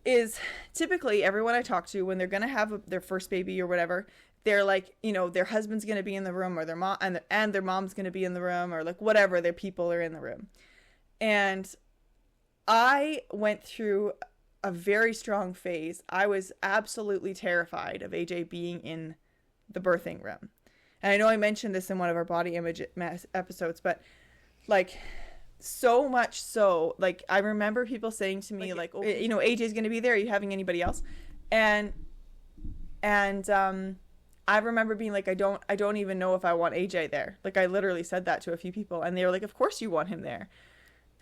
is typically everyone I talk to when they're going to have their first baby or whatever, they're like, you know, their husband's going to be in the room or their mom and their mom's going to be in the room or like whatever, their people are in the room. And I went through a very strong phase. I was absolutely terrified of AJ being in the birthing room. And I know I mentioned this in one of our body image episodes, but like so much so, like I remember people saying to me like, oh, you know, AJ's going to be there. Are you having anybody else? And I remember being like, I don't even know if I want AJ there. Like, I literally said that to a few people, and they were like, of course you want him there.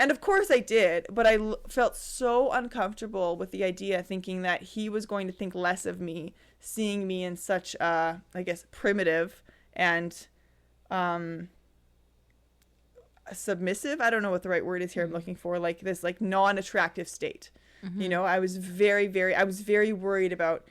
And of course I did, but I felt so uncomfortable with the idea, thinking that he was going to think less of me, seeing me in such I guess, primitive and submissive. I don't know what the right word is here. I'm looking for, like, this like non-attractive state. You know, I was very worried about,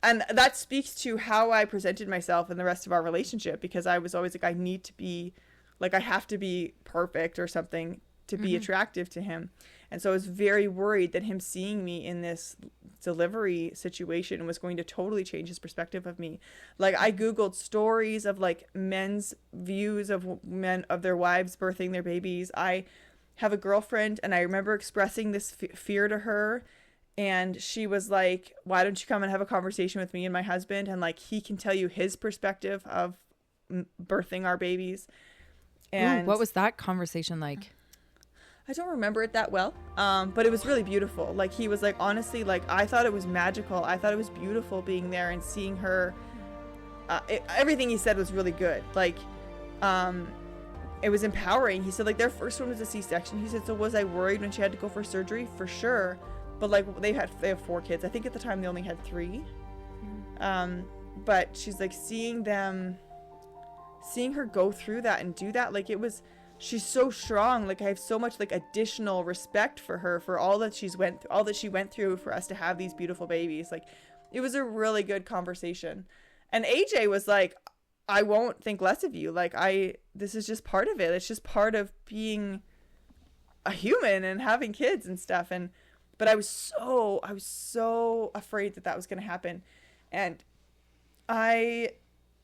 and that speaks to how I presented myself in the rest of our relationship, because I was always like, I need to be, like, I have to be perfect or something to be attractive to him. And so I was very worried that him seeing me in this delivery situation was going to totally change his perspective of me. Like, I Googled stories of like men's views of men, of their wives birthing their babies. I have a girlfriend, and I remember expressing this fear to her, and she was like, why don't you come and have a conversation with me and my husband, and like, he can tell you his perspective of birthing our babies. And what was that conversation like? I don't remember it that well, but it was really beautiful. Like, he was like, honestly, like, I thought it was magical. I thought it was beautiful being there and seeing her. Everything he said was really good. Like, it was empowering. He said, like, their first one was a C-section. He said, so was I worried when she had to go for surgery? For sure. But like, they have 4 kids. I think at the time they only had 3. But she's like, seeing her go through that and do that, like, she's so strong. Like, I have so much like additional respect for her, for all that she went through for us to have these beautiful babies. Like, it was a really good conversation. And AJ was like, I won't think less of you. Like, this is just part of it. It's just part of being a human and having kids and stuff. But I was so afraid that was going to happen. And I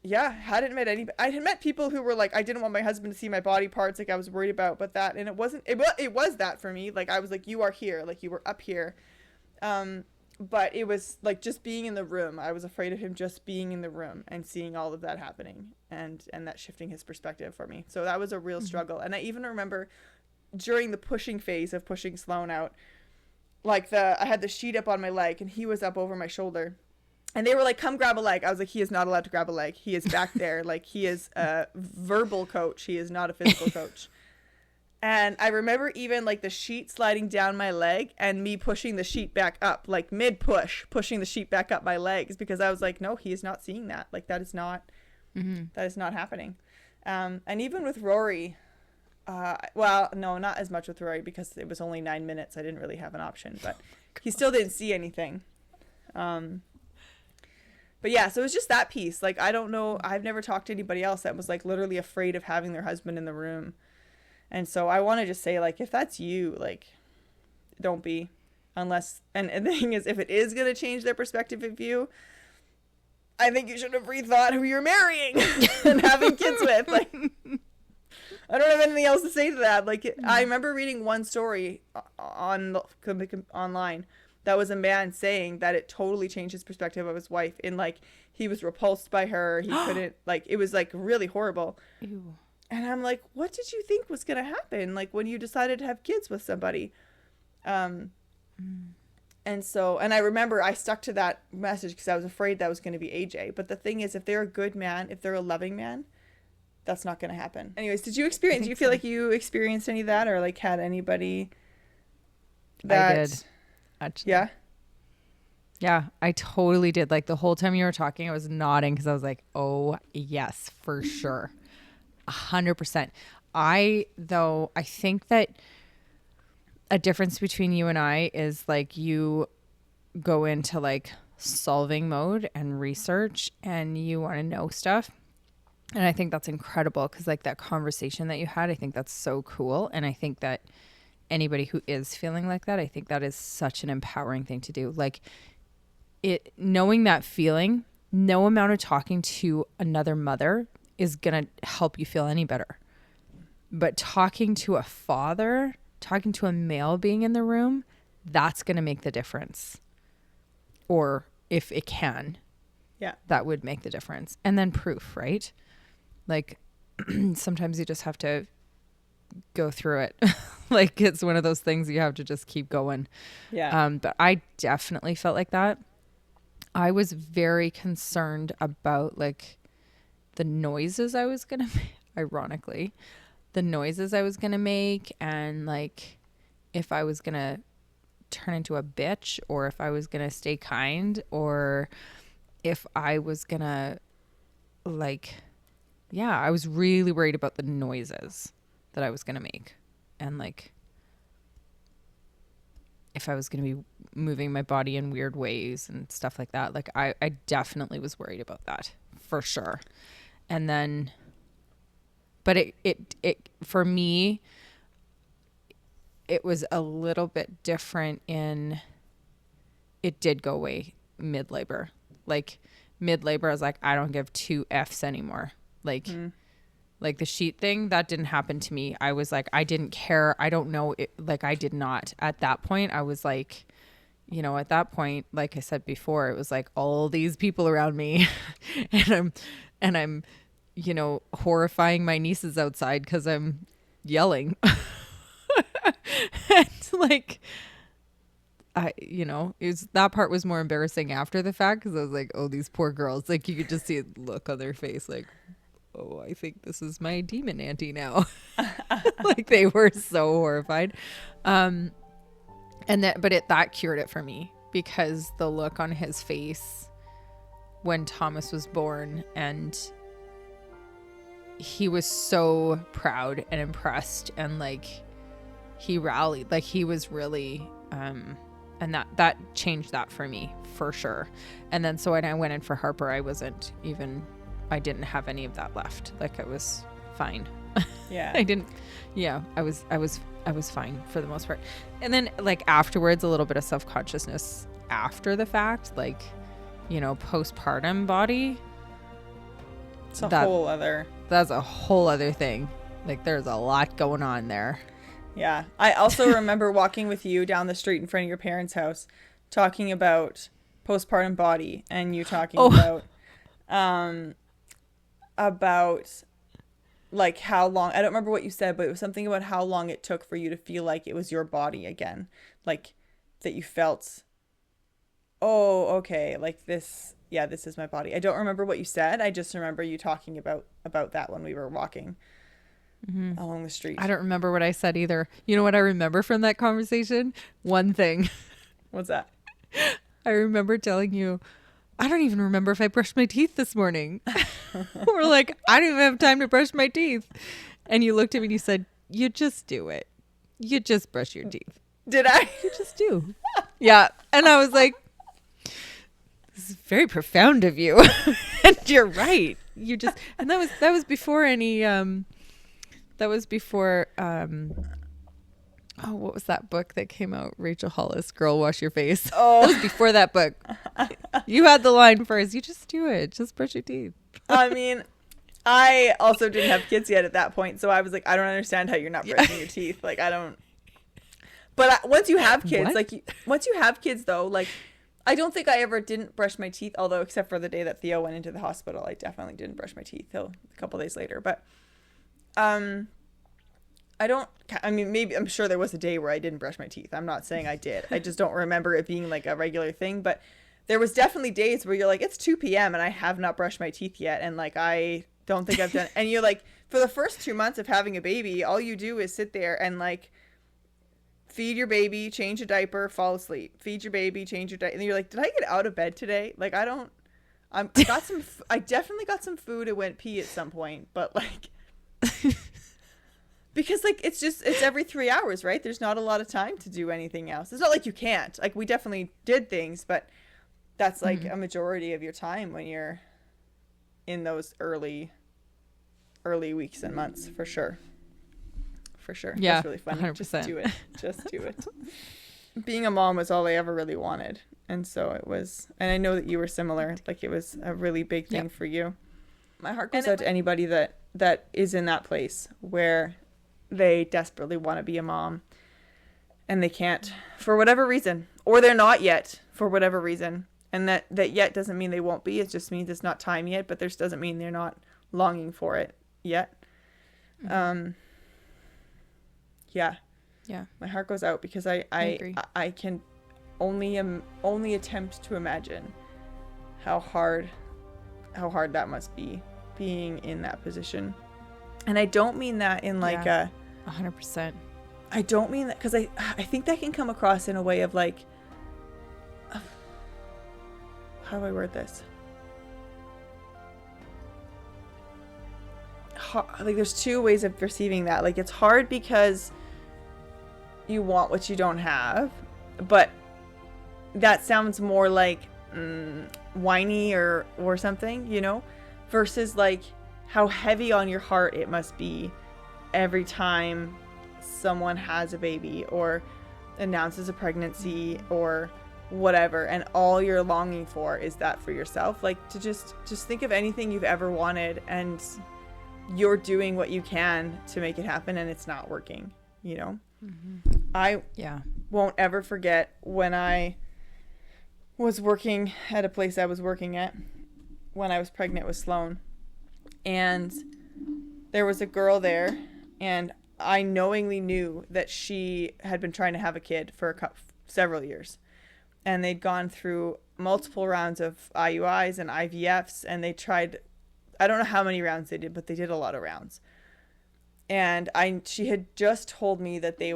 hadn't met anybody. I had met people who were like, I didn't want my husband to see my body parts. Like, I was worried about, but that, and it was that for me. Like, I was like, you are here. Like, you were up here. But it was like just being in the room. I was afraid of him just being in the room and seeing all of that happening, and that shifting his perspective for me. So that was a real struggle. And I even remember during the pushing phase of pushing Sloan out, like, I had the sheet up on my leg and he was up over my shoulder, and they were like, come grab a leg. I was like, he is not allowed to grab a leg. He is back there. Like, he is a verbal coach. He is not a physical coach. And I remember even like the sheet sliding down my leg and me pushing the sheet back up, like mid-push, pushing the sheet back up my legs, because I was like, no, he is not seeing that. Like, that is not happening. And even with Rory, well, no, not as much with Rory, because it was only 9 minutes. I didn't really have an option, but he still didn't see anything. But yeah, so it was just that piece. Like, I don't know. I've never talked to anybody else that was like literally afraid of having their husband in the room. And so I want to just say, like, if that's you, like, don't be, unless, and the thing is, if it is going to change their perspective of you, I think you should have rethought who you're marrying and having kids with. Like, I don't have anything else to say to that. Like, I remember reading one story online that was a man saying that it totally changed his perspective of his wife, in like, he was repulsed by her. He couldn't, like, it was like really horrible. Ew. And I'm like, what did you think was going to happen? Like, when you decided to have kids with somebody. And so, and I remember I stuck to that message because I was afraid that was going to be AJ. But the thing is, if they're a good man, if they're a loving man, that's not going to happen. Anyways, do you feel like you experienced any of that, or like had anybody that? I did. Actually. Yeah. Yeah, I totally did. Like, the whole time you were talking, I was nodding because I was like, oh yes, for sure. 100%. I think that a difference between you and I is, like, you go into like solving mode and research, and you want to know stuff. And I think that's incredible, because like that conversation that you had, I think that's so cool. And I think that anybody who is feeling like that, I think that is such an empowering thing to do. Like, knowing that feeling, no amount of talking to another mother is going to help you feel any better. But talking to a father, talking to a male being in the room, that's going to make the difference. Or if it can, that would make the difference. And then proof, right? Like, sometimes you just have to go through it. Like, it's one of those things you have to just keep going. Yeah. But I definitely felt like that. I was very concerned about like the noises I was going to make, ironically, the noises I was going to make, and like if I was going to turn into a bitch, or if I was going to stay kind, or if I was going to like, yeah, I was really worried about the noises that I was going to make. And like, if I was going to be moving my body in weird ways and stuff like that. Like I definitely was worried about that for sure. And then, but it for me, it was a little bit different in, it did go away mid-labor. Like mid-labor, I was like, I don't give two F's anymore. Like, like the sheet thing, that didn't happen to me. I was like, I didn't care. I don't know. Like I did not at that point. I was like, you know, at that point, like I said before, it was like all these people around me and I'm, you know, horrifying my nieces outside because I'm yelling. And like, you know, that part was more embarrassing after the fact, because I was like, oh, these poor girls. Like you could just see a look on their face like, oh, I think this is my demon auntie now. Like they were so horrified. And that cured it for me, because the look on his face when Thomas was born, and he was so proud and impressed, and like he rallied, like he was really, and that changed that for me for sure. And then so when I went in for Harper, I didn't have any of that left. Like I was fine. Yeah. I was fine for the most part. And then like afterwards, a little bit of self-consciousness after the fact, like, you know, postpartum body. That's a whole other thing. Like there's a lot going on there. Yeah. I also remember walking with you down the street in front of your parents' house, talking about postpartum body, and you talking about like how long, I don't remember what you said, but it was something about how long it took for you to feel like it was your body again. Like that you felt, oh, okay, like this is my body. I don't remember what you said. I just remember you talking about that when we were walking along the street. I don't remember what I said either. You know what I remember from that conversation? One thing. What's that? I remember telling you, I don't even remember if I brushed my teeth this morning. Or like, I don't even have time to brush my teeth. And you looked at me and you said, you just do it. You just brush your teeth. Did I? You just do. Yeah. And I was like, this is very profound of you. And you're right. You just, and that was before any, oh, what was that book that came out? Rachel Hollis, Girl, Wash Your Face. Oh. That was before that book. You had the line first. You just do it. Just brush your teeth. I mean, I also didn't have kids yet at that point. So I was like, I don't understand how you're not brushing your teeth. Like, I don't. But once you have kids, once you have kids, though, like, I don't think I ever didn't brush my teeth. Although, except for the day that Theo went into the hospital, I definitely didn't brush my teeth till a couple days later. But, maybe I'm sure there was a day where I didn't brush my teeth. I'm not saying I did. I just don't remember it being like a regular thing. But there was definitely days where you're like, it's 2 p.m. and I have not brushed my teeth yet. And like, I don't think I've done. And you're like, for the first 2 months of having a baby, all you do is sit there and like feed your baby, change a diaper, fall asleep, feed your baby, change your diaper. And you're like, did I get out of bed today? Like, I definitely got some food and went pee at some point, but like, because like, it's every 3 hours, right? There's not a lot of time to do anything else. It's not like you can't, like we definitely did things, but that's like a majority of your time when you're in those early weeks and months, for sure. Yeah. That's really funny. 100%. Just do it. Being a mom was all I ever really wanted. And so it was, and I know that you were similar. Like it was a really big thing for you. My heart goes out to anybody that is in that place where they desperately want to be a mom and they can't for whatever reason, or they're not yet for whatever reason. And that yet doesn't mean they won't be. It just means it's not time yet, but this doesn't mean they're not longing for it yet. Yeah. My heart goes out because I can only attempt to imagine how hard that must be, being in that position. And I don't mean that in like 100%. I don't mean that, because I think that can come across in a way of like, how do I word this? Like there's two ways of perceiving that. Like it's hard because you want what you don't have, but that sounds more like whiny or something, you know, versus like how heavy on your heart it must be every time someone has a baby or announces a pregnancy or whatever, and all you're longing for is that for yourself. Like to just think of anything you've ever wanted and you're doing what you can to make it happen and it's not working, you know. I won't ever forget when I was working at a place I was working at when I was pregnant with Sloan, and there was a girl there, and I knowingly knew that she had been trying to have a kid for several years, and they'd gone through multiple rounds of IUIs and IVFs, and they tried, I don't know how many rounds they did, but they did a lot of rounds. And she had just told me that they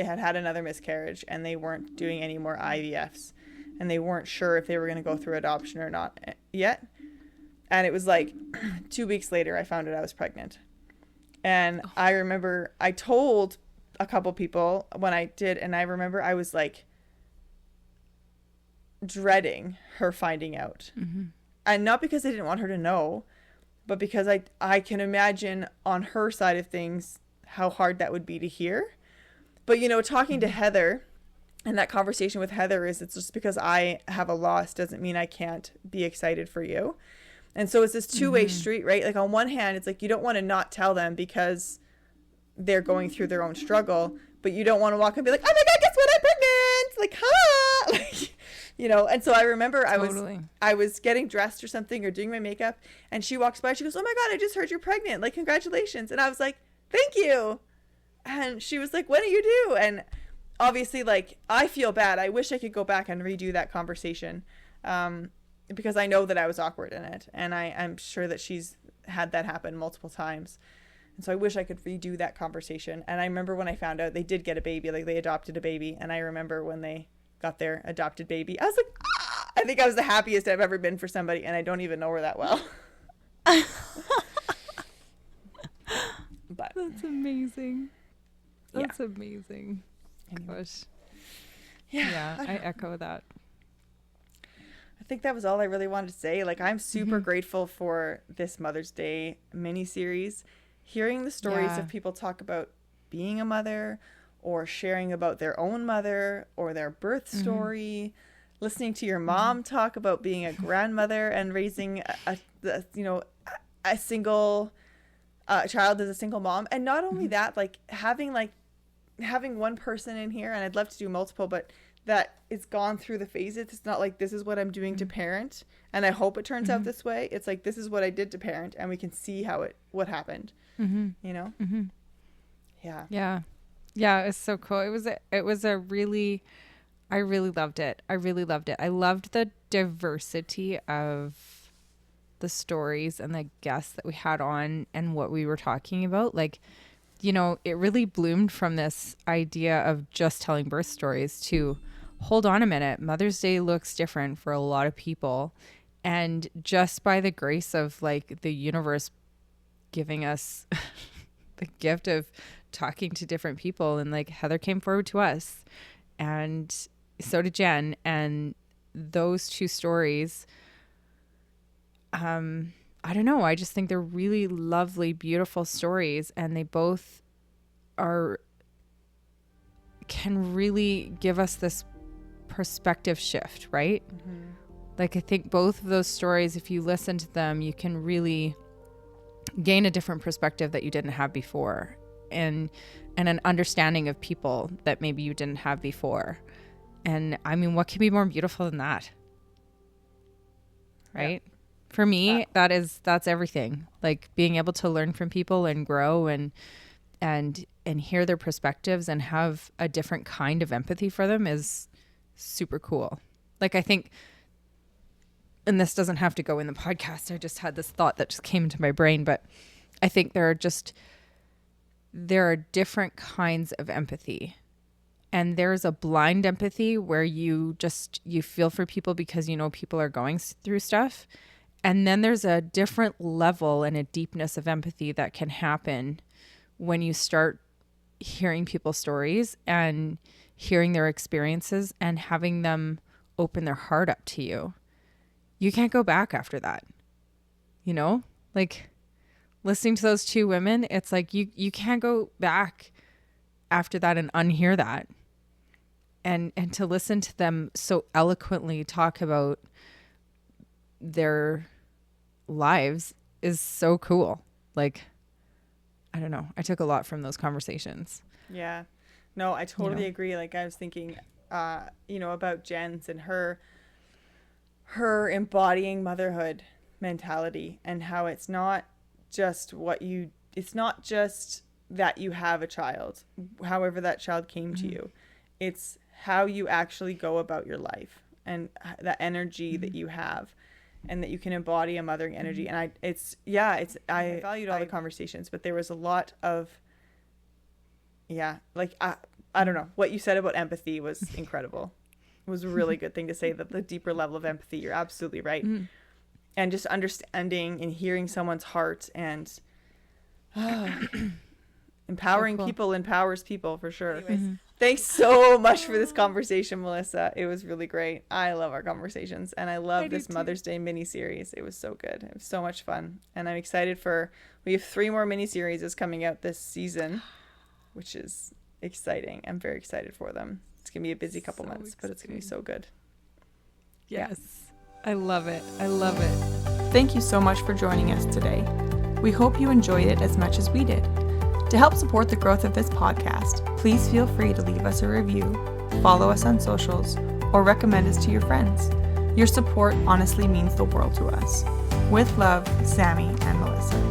had another miscarriage and they weren't doing any more IVFs, and they weren't sure if they were going to go through adoption or not yet. And it was like 2 weeks later, I found out I was pregnant. And I remember I told a couple people when I did, and I remember I was like dreading her finding out. And not because I didn't want her to know, but because I can imagine on her side of things how hard that would be to hear. But, you know, talking to Heather, and that conversation with Heather is, it's just because I have a loss doesn't mean I can't be excited for you. And so it's this two-way street, right? Like on one hand, it's like you don't want to not tell them because they're going through their own struggle, but you don't want to walk and be like, oh my God, guess what? I'm pregnant. Like, huh? Like, you know. And so I remember I was getting dressed or something or doing my makeup, and she walks by, she goes, oh my God, I just heard you're pregnant. Like, congratulations. And I was like, thank you. And she was like, what do you do? And obviously, like, I feel bad. I wish I could go back and redo that conversation, because I know that I was awkward in it. And I'm sure that she's had that happen multiple times. And so I wish I could redo that conversation. And I remember when I found out they did get a baby, like they adopted a baby. And I remember when they got their adopted baby, I was like, ah! I think I was the happiest I've ever been for somebody. And I don't even know her that well. But that's amazing. That's amazing. Anyway. Gosh. Yeah, I echo that. I think that was all I really wanted to say. Like, I'm super grateful for this Mother's Day mini-series. Hearing the stories of people talk about being a mother or sharing about their own mother or their birth story, listening to your mom talk about being a grandmother and raising a single child as a single mom. And not only that, like having one person in here, and I'd love to do multiple, but that it's gone through the phases. It's not like this is what I'm doing to parent and I hope it turns out this way. It's like, this is what I did to parent, and we can see what happened, you know? Yeah. It's so cool. It was a really, I really loved it. I loved the diversity of the stories and the guests that we had on and what we were talking about. Like, you know, it really bloomed from this idea of just telling birth stories to, hold on a minute, Mother's Day looks different for a lot of people. And just by the grace of like the universe giving us the gift of talking to different people, and like Heather came forward to us and so did Jen, and those two stories, I don't know, I just think they're really lovely, beautiful stories, and they both can really give us this perspective shift, right? Like, I think both of those stories, if you listen to them, you can really gain a different perspective that you didn't have before, and an understanding of people that maybe you didn't have before. And I mean, what can be more beautiful than that? Right? Yeah. For me, that's everything. Like, being able to learn from people and grow and hear their perspectives and have a different kind of empathy for them is super cool. Like, I think, and this doesn't have to go in the podcast, I just had this thought that just came into my brain, but I think there are different kinds of empathy. And there's a blind empathy where you feel for people because you know people are going through stuff. And then there's a different level and a deepness of empathy that can happen when you start hearing people's stories and hearing their experiences and having them open their heart up to you. You can't go back after that. You know, like listening to those two women, it's like you can't go back after that and unhear that. And to listen to them so eloquently talk about their lives is so cool. Like, I don't know. I took a lot from those conversations. Yeah. No, I totally agree. Like, I was thinking, about Jen's and her embodying motherhood mentality, and how it's not just that you have a child, however that child came to you. It's how you actually go about your life and the energy that you have, and that you can embody a mothering energy. And I valued all the conversations, but there was a lot of, I don't know, what you said about empathy was incredible. It was a really good thing to say, that the deeper level of empathy, you're absolutely right. And just understanding and hearing someone's heart, and empowering people empowers people, for sure. Anyways, thanks so much for this conversation, Melissa. It was really great. I love our conversations, and I love this Mother's Day mini-series. It was so good. It was so much fun. And I'm excited we have 3 more mini-series coming out this season, which is exciting. I'm very excited for them. It's going to be a busy couple months, but it's going to be so good. Yes. Yeah. I love it. I love it. Thank you so much for joining us today. We hope you enjoyed it as much as we did. To help support the growth of this podcast, please feel free to leave us a review, follow us on socials, or recommend us to your friends. Your support honestly means the world to us. With love, Sammi and Melissa.